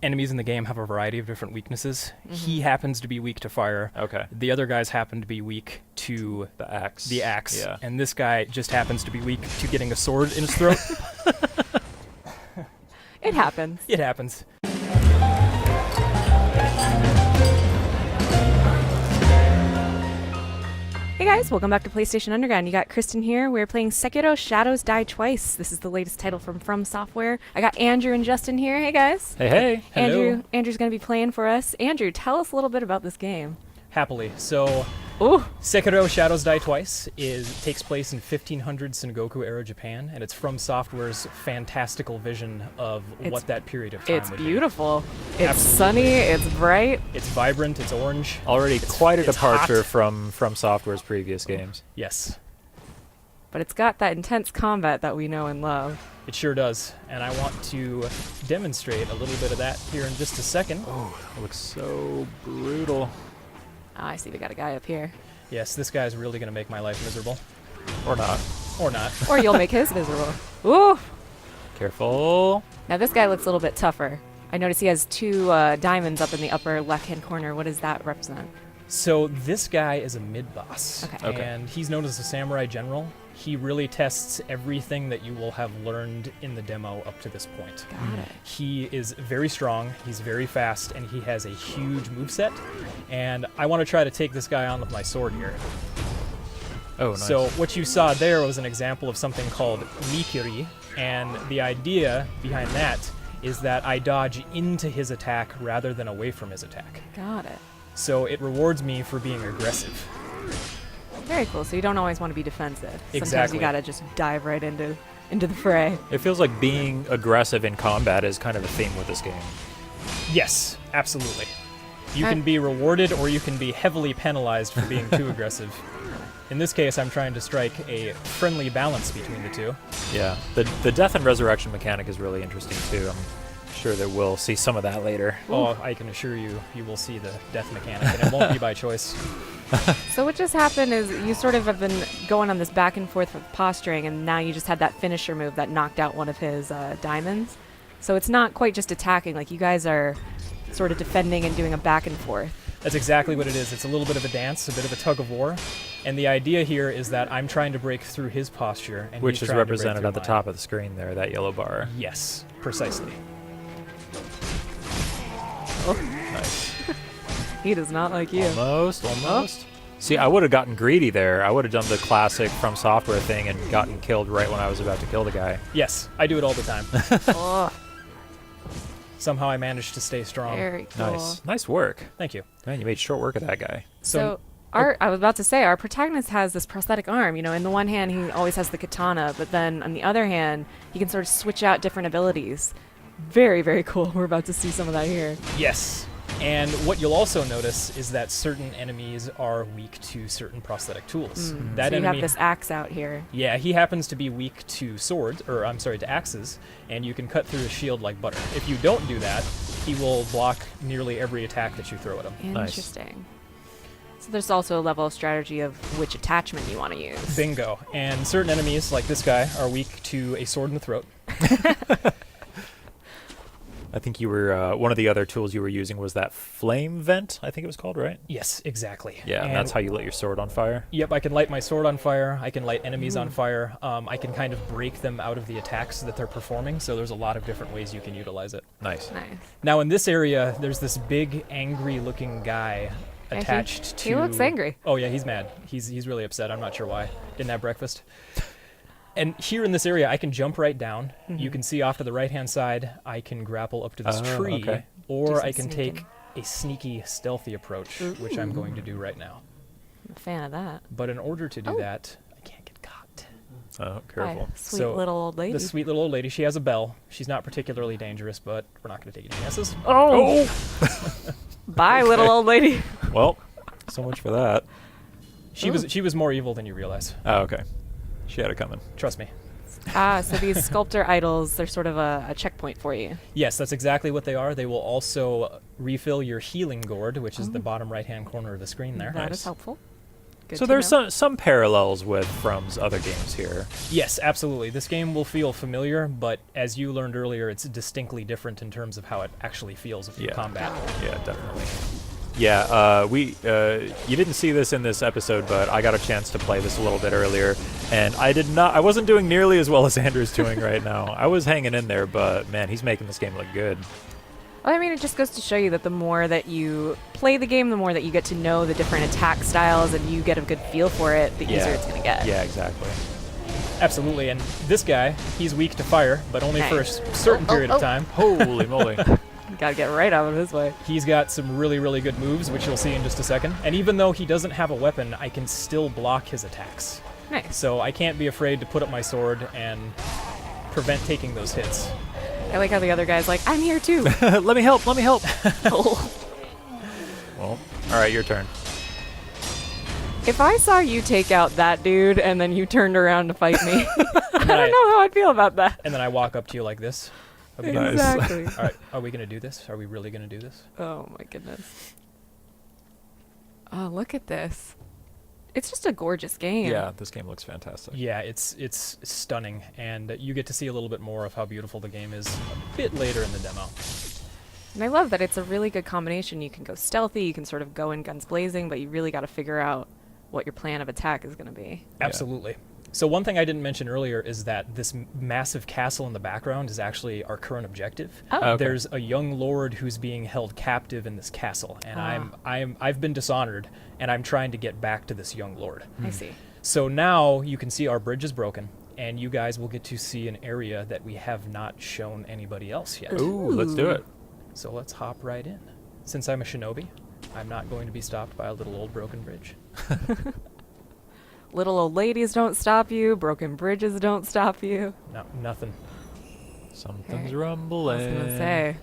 Enemies in the game have a variety of different weaknesses. He happens to be weak to fire. Okay. The other guys happen to be weak to The axe. the axe. Yeah. And this guy just happens to be weak to getting a sword in his throat. It happens. It happens. Hey guys, welcome back to PlayStation Underground. You got Kristen here. We're playing Sekiro Shadows Die Twice. This is the latest title from Software. I got Andrew and Justin here. Hey guys. Hey. Hello. Andrew's going to be playing for us. Andrew, tell us a little bit about this game. Happily. So, Ooh. Sekiro Shadows Die Twice takes place in 1500 Sengoku era Japan, and it's from Software's fantastical vision of what that period of time It's would beautiful. It's Absolutely. sunny. It's bright. be. It's vibrant. It's orange. Already quite a it's departure hot. from Software's previous games. Yes, But it's got that intense combat that we know and love. it sure does. And I want to demonstrate a little bit of that here in just a second. Oh, it looks so brutal. I see we got a guy up here. Yes, this guy's really going to make my life miserable. Or not. Or not. Or you'll make his miserable. Ooh. Careful. Now this guy looks a little bit tougher. I notice he has two diamonds up in the upper left-hand corner. What does that represent? So this guy is a mid-boss, Okay. and he's known as a samurai general. He really tests everything that you will have learned in the demo up to this point. Got it. He is very strong, he's very fast, and he has a huge moveset. And I want to try to take this guy on with my sword here. Oh, nice. So what you saw there was an example of something called Mikiri, and the idea behind that is that I dodge into his attack rather than away from his attack. Got it. So it rewards me for being aggressive. Very cool. So you don't always want to be defensive. Sometimes Exactly. you gotta just dive right into the fray. It feels like being aggressive in combat is kind of a theme with this game. Yes, absolutely. You I- can be rewarded or you can be heavily penalized for being too aggressive. In this case, I'm trying to strike a friendly balance between the two. Yeah. The death and resurrection mechanic is really interesting too. I'm sure that we'll see some of that later. Oh, I can assure you, you will see the death mechanic, and it won't be by choice. So what just happened is you sort of have been going on this back and forth with posturing, and now you just had that finisher move that knocked out one of his diamonds. So it's not quite just attacking. Like you guys are sort of defending and doing a back and forth. That's exactly what it is. It's a little bit of a dance, a bit of a tug of war. And the idea here is that I'm trying to break through his posture, and Which he's is trying to break represented through at the mine. top of the screen there, that yellow bar. Yes, precisely. Nice. He does not like you. Almost. See, I would have gotten greedy there. I would have done the classic From Software thing and gotten killed right when I was about to kill the guy. Yes, I do it all the time. Oh, Somehow I managed to stay strong. very cool. Nice work. Thank you. Man, you made short work of that guy. So I was about to say, our protagonist has this prosthetic arm. You know, in the one hand, he always has the katana, but then on the other hand, he can sort of switch out different abilities. Very, very cool. We're about to see some of that here. Yes. And what you'll also notice is that certain enemies are weak to certain prosthetic tools. That So you enemy, have this axe out here. yeah, he happens to be weak to swords, or I'm sorry, to axes, and you can cut through his shield like butter. If you don't do that, he will block nearly every attack that you throw at him. Nice. Interesting. So there's also a level of strategy of which attachment you want to use. Bingo. And certain enemies, like this guy, are weak to a sword in the throat. I think you were, one of the other tools you were using was that flame vent, I think it was called, right? Yes, exactly. Yeah, and that's how you lit your sword on fire. Yep, I can light my sword on fire. I can light enemies on fire. I can kind of break them out of the attacks that they're performing, so there's a lot of different ways you can utilize it. Nice. Nice. Now, in this area, there's this big, angry-looking guy Yeah, attached to... he looks angry. Oh, yeah, he's mad. He's really upset. I'm not sure why. Didn't have breakfast. And here in this area, I can jump right down. You can see off to the right-hand side, I can grapple up to this Oh, tree, okay. Do or some I can sneaking. take a sneaky, stealthy approach, which I'm going to do right now. I'm a fan of that. But in order to do Oh. that, I can't get caught. Oh, careful. Hi, sweet So, little old lady. The sweet little old lady, she has a bell. She's not particularly dangerous, but we're not going to take any chances. Oh! Bye, little old lady. Well, so much for that. She was more evil than you realize. Oh, okay. She had it coming. Trust me. So these sculptor idols, they're sort of a checkpoint for you. Yes, that's exactly what they are. They will also refill your healing gourd, which is the bottom right-hand corner of the screen there. That Nice. is helpful. Good So to there's know. some parallels with From's other games here. Yes, absolutely. This game will feel familiar, but as you learned earlier, it's distinctly different in terms of how it actually feels with your combat. Yeah, definitely. Yeah, you didn't see this in this episode, but I got a chance to play this a little bit earlier, and I wasn't doing nearly as well as Andrew's doing right now. I was hanging in there, but man, he's making this game look good. Well, I mean, it just goes to show you that the more that you play the game, the more that you get to know the different attack styles and you get a good feel for it, the easier it's going to get. Yeah, exactly. Absolutely, and this guy, he's weak to fire, but only for a certain period of time. Holy moly. Gotta get right out of his way. He's got some really, really good moves, which you'll see in just a second. And even though he doesn't have a weapon, I can still block his attacks. Nice. So I can't be afraid to put up my sword and prevent taking those hits. I like how the other guy's like, I'm here too. Let me help, let me help. Oh. Well, alright, your turn. If I saw you take out that dude and then you turned around to fight me, I don't know how I'd feel about that. And then I walk up to you like this. Are we gonna- Exactly. All right, are we going to do this? Are we really going to do this? Oh my goodness. Oh, look at this. It's just a gorgeous game. Yeah, this game looks fantastic. Yeah, it's stunning, and you get to see a little bit more of how beautiful the game is a bit later in the demo. And I love that it's a really good combination. You can go stealthy, you can sort of go in guns blazing, but you really got to figure out what your plan of attack is going to be. Absolutely. So one thing I didn't mention earlier is that this massive castle in the background is actually our current objective. Oh. Okay. There's a young lord who's being held captive in this castle, and I've been dishonored, and I'm trying to get back to this young lord. I see. So now you can see our bridge is broken, and you guys will get to see an area that we have not shown anybody else yet. Ooh, let's do it. So let's hop right in. Since I'm a shinobi, I'm not going to be stopped by a little old broken bridge. Little old ladies don't stop you, broken bridges don't stop you. No, nothing. Something's Okay. rumbling. I was going to say,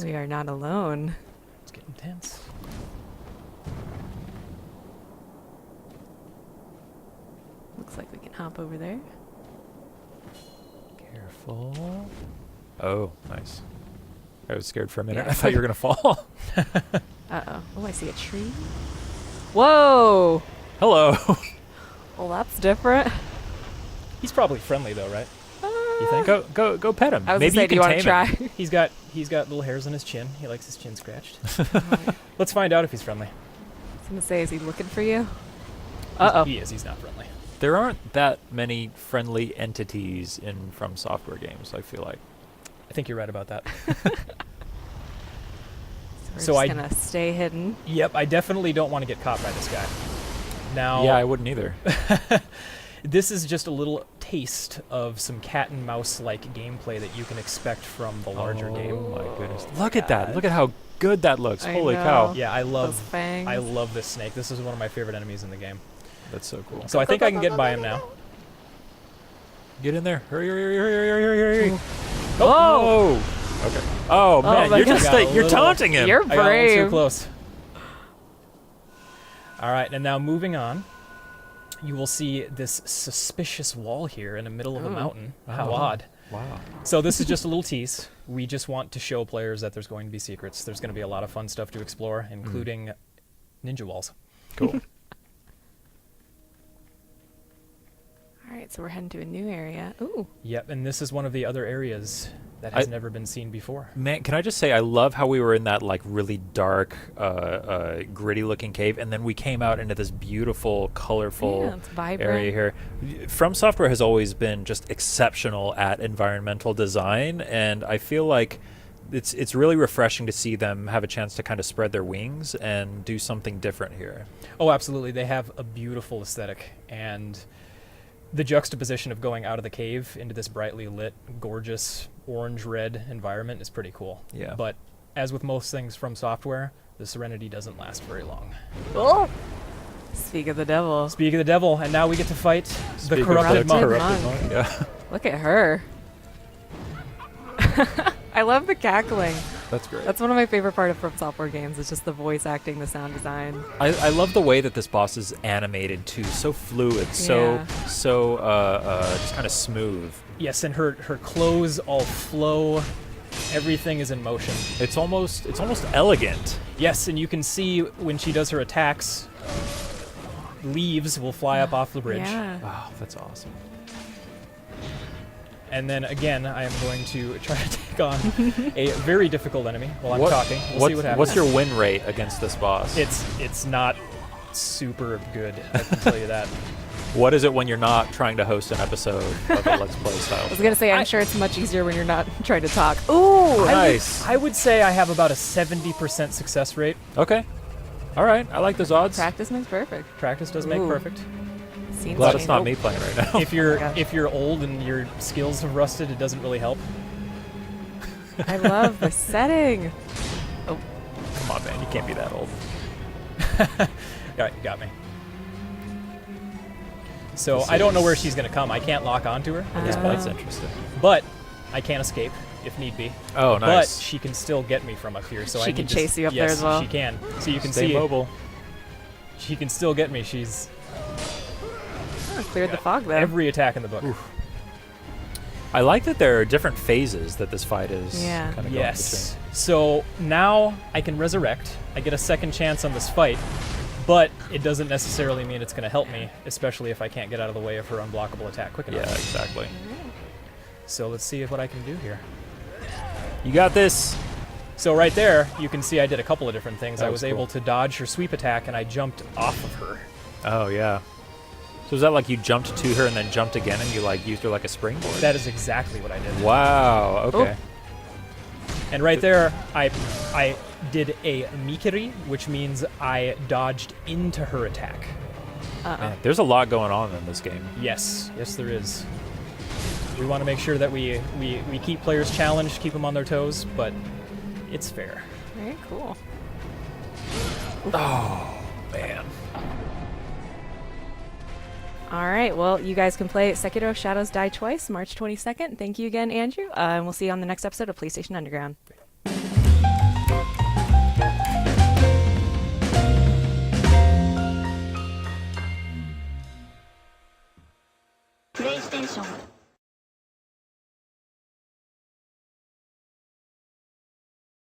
we are not alone. It's getting tense. Looks like we can hop over there. Careful. Oh, nice. I was scared for a minute. Yeah. I thought you were going to fall. Uh-oh. Oh, I see a tree. Whoa! Hello. Well, that's different. He's probably friendly though, right? You think? Go pet him. I was Maybe going to say, do you can want to tame him. try? He's got little hairs on his chin. He likes his chin scratched. Let's find out if he's friendly. I was going to say, is he looking for you? Uh-oh. He is. He's not friendly. There aren't that many friendly entities in From Software games, I feel like. I think you're right about that. We're So just I- going to stay hidden. Yep, I definitely don't want to get caught by this guy. Now, Yeah, I wouldn't either. this is just a little taste of some cat and mouse like gameplay that you can expect from the larger game. Oh my goodness. Look at that. Look at how good that looks. I Holy know. cow. Yeah, I Those love fangs. this snake. This is one of my favorite enemies in the game. That's so cool. So I think I can get by him now. Get in there. Hurry, hurry, hurry, hurry, hurry, hurry, hurry. Whoa! Oh. Okay. Oh, man. my You're just God. Got a you're little- taunting him. You're I got a little too brave. close. All right, and now moving on, you will see this suspicious wall here in the middle of a Oh. mountain. How Oh. odd. Wow. So this is just a little tease. We just want to show players that there's going to be secrets. There's going to be a lot of fun stuff to explore, including ninja walls. Cool. All right, so we're heading to a new area. Ooh. Yep, and this is one of the other areas that has never been seen before. Man, can I just say I love how we were in that like really dark, gritty looking cave, and then we came out into this beautiful, colorful Yeah, it's vibrant. area here. From Software has always been just exceptional at environmental design, and I feel like it's really refreshing to see them have a chance to kind of spread their wings and do something different here. Oh, absolutely. They have a beautiful aesthetic, and the juxtaposition of going out of the cave into this brightly lit, gorgeous orange-red environment is pretty cool. Yeah. But as with most things from Software, the serenity doesn't last very long. Oh! Speak of the devil. Speak of the devil, and now we get to fight the Speak of corrupted monk. corrupted monk. Yeah, Look at her. I love the cackling. that's great. That's one of my favorite part of From Software games. Is just the voice acting, the sound design. I love the way that this boss is animated too, so fluid, Yeah. so just kind of smooth. Yes, and her clothes all flow. Everything is in motion. It's almost elegant. Yes, and you can see when she does her attacks, leaves will fly up off the bridge. Yeah. Oh, that's awesome. And then again, I am going to try to take on a very difficult enemy while I'm talking. We'll see what happens. What's your win rate against this boss? It's not super good, I can tell you that. What is it when you're not trying to host an episode of a Let's Play style? I was gonna say, I'm sure it's much easier when you're not trying to talk. Ooh, Nice. I would say I have about a 70% success rate. Okay. All right. I like those odds. practice makes perfect. Practice does make Ooh. perfect. Scenes Glad change. it's not me playing right now. If you're gosh. if you're old and your skills have rusted, it doesn't really help. I love the setting. Come on, man. You can't be that old. Got me. So I don't know where she's gonna come. I can't lock onto her at this Oh. point, That's interesting. but I can escape if need be. Oh, nice. But she can still get me from up here. So She I can need to chase you up there yes, as well. She can. So you can Stay see mobile. she can still get me. She's Oh, cleared the fog there. every attack in the book. I like that there are different phases that this fight is Yeah. kind of going Yes. So now I can resurrect. I get a second chance on this fight, but it doesn't necessarily mean it's going to help me, especially if I can't get out of the way of her unblockable attack quick between. enough. Yeah, exactly. So let's see what I can do here. You got this. So right there, you can see I did a couple of different things. That I was was able cool. to dodge her sweep attack, and I jumped off of her. Oh, yeah. So is that like you jumped to her and then jumped again and you like used her like a springboard? That is exactly what I did. Wow. Okay. And right there, I did a mikiri, which means I dodged into her attack. Man, there's a lot going on in this game. Yes, there is. We want to make sure that we keep players challenged, keep them on their toes, but it's fair. Very cool. Man. All right, well, you guys can play Sekiro Shadows Die Twice, March 22nd. Thank you again, Andrew. And we'll see you on the next episode of PlayStation Underground. PlayStation